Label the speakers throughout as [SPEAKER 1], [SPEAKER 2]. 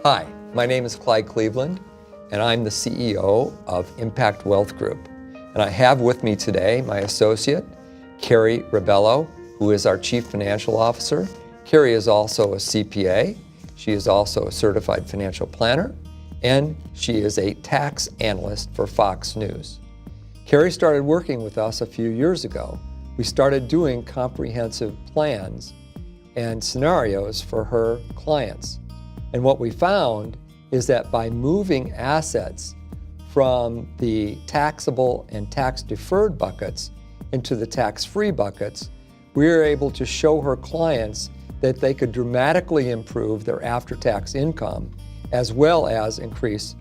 [SPEAKER 1] Hi, my name is Clyde Cleveland, and I'm the CEO of Impact Wealth Group. And I have with me today my associate, Karey Rebello, who is our Chief Financial Officer. Karey is also a CPA. She is also a certified financial planner, and she is a tax analyst for Fox News. Karey started working with us a few years ago. We started doing comprehensive plans and scenarios for her clients. And what we found is that by moving assets from the taxable and tax-deferred buckets into the tax-free buckets, we were able to show her clients that they could dramatically improve their after-tax income as well as increase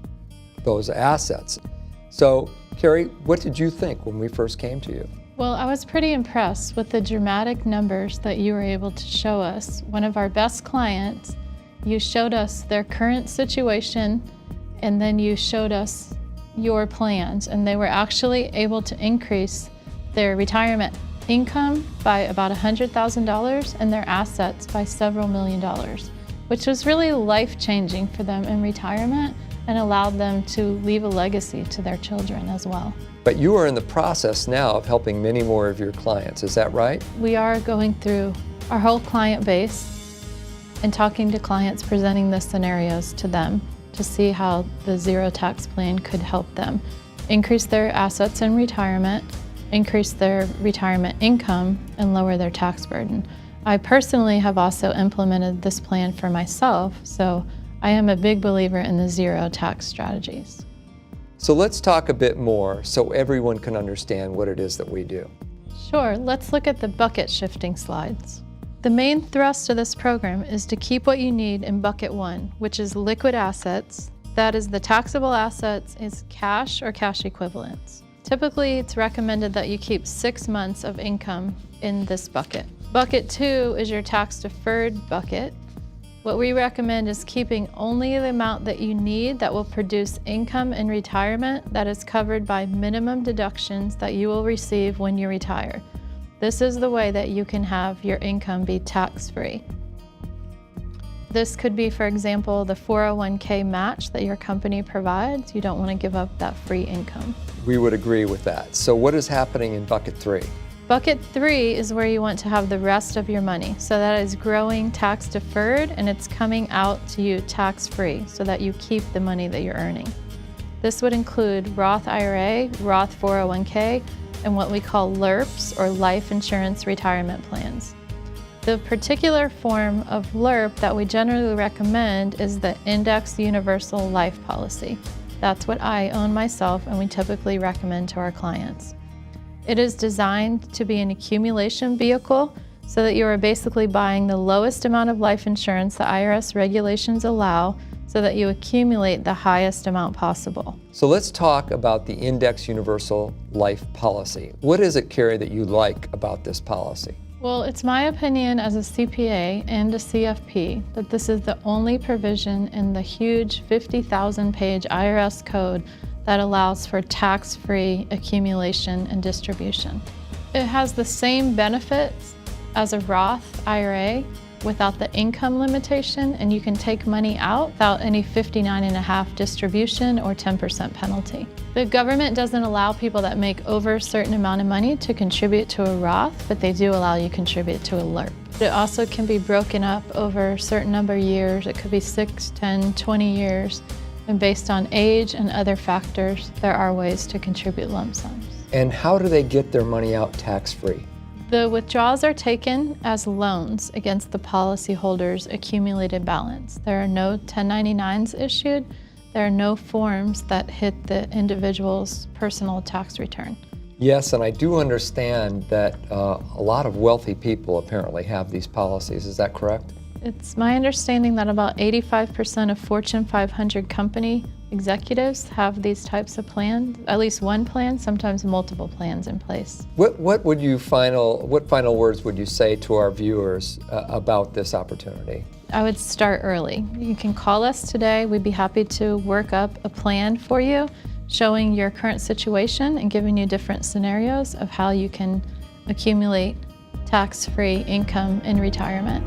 [SPEAKER 1] those assets. So, Karey, what did you think when we first came to you?
[SPEAKER 2] Well, I was pretty impressed with the dramatic numbers that you were able to show us. One of our best clients, you showed us their current situation, and then you showed us your plans, and they were actually able to increase their retirement income by about $100,000 and their assets by several $1,000,000, which was really life-changing for them in retirement and allowed them to leave a legacy to their children as well.
[SPEAKER 1] But you are in the process now of helping many more of your clients, is that right?
[SPEAKER 2] We are going through our whole client base and talking to clients, presenting the scenarios to them to see how the zero tax plan could help them increase their assets in retirement, increase their retirement income, and lower their tax burden. I personally have also implemented this plan for myself, so I am a big believer in the zero tax strategies.
[SPEAKER 1] So let's talk a bit more so everyone can understand what it is that we do.
[SPEAKER 2] Sure, let's look at the bucket shifting slides. The main thrust of this program is to keep what you need in bucket 1, which is liquid assets. That is, the taxable assets is cash or cash equivalents. Typically, it's recommended that you keep 6 months of income in this bucket. Bucket 2 is your tax-deferred bucket. What we recommend is keeping only the amount that you need that will produce income in retirement that is covered by minimum deductions that you will receive when you retire. This is the way that you can have your income be tax-free. This could be, for example, the 401k match that your company provides. You don't want to give up that free income.
[SPEAKER 1] We would agree with that. So what is happening in bucket 3?
[SPEAKER 2] Bucket 3 is where you want to have the rest of your money. So that is growing tax deferred, and it's coming out to you tax free so that you keep the money that you're earning. This would include Roth IRA, Roth 401k, and what we call LIRPs, or life insurance retirement plans. The particular form of LIRP that we generally recommend is the Indexed Universal Life Policy. That's what I own myself, and we typically recommend to our clients. It is designed to be an accumulation vehicle so that you are basically buying the lowest amount of life insurance the IRS regulations allow so that you accumulate the highest amount possible.
[SPEAKER 1] So let's talk about the Indexed Universal Life Policy. What is it, Karey, that you like about this policy?
[SPEAKER 2] Well, it's my opinion as a CPA and a CFP that this is the only provision in the huge 50,000-page IRS code that allows for tax-free accumulation and distribution. It has the same benefits as a Roth IRA without the income limitation, and you can take money out without any 59.5% distribution or 10% penalty. The government doesn't allow people that make over a certain amount of money to contribute to a Roth, but they do allow you to contribute to a LIRP. It also can be broken up over a certain number of years. It could be 6, 10, 20 years. And based on age and other factors, there are ways to contribute lump sums.
[SPEAKER 1] And how do they get their money out tax-free?
[SPEAKER 2] The withdrawals are taken as loans against the policyholder's accumulated balance. There are no 1099s issued. There are no forms that hit the individual's personal tax return.
[SPEAKER 1] Yes, and I do understand that a lot of wealthy people apparently have these policies. Is that correct?
[SPEAKER 2] It's my understanding that about 85% of Fortune 500 company executives have these types of plans, at least one plan, sometimes multiple plans in place.
[SPEAKER 1] What final words would you say to our viewers about this opportunity?
[SPEAKER 2] I would start early. You can call us today. We'd be happy to work up a plan for you, showing your current situation and giving you different scenarios of how you can accumulate tax-free income in retirement.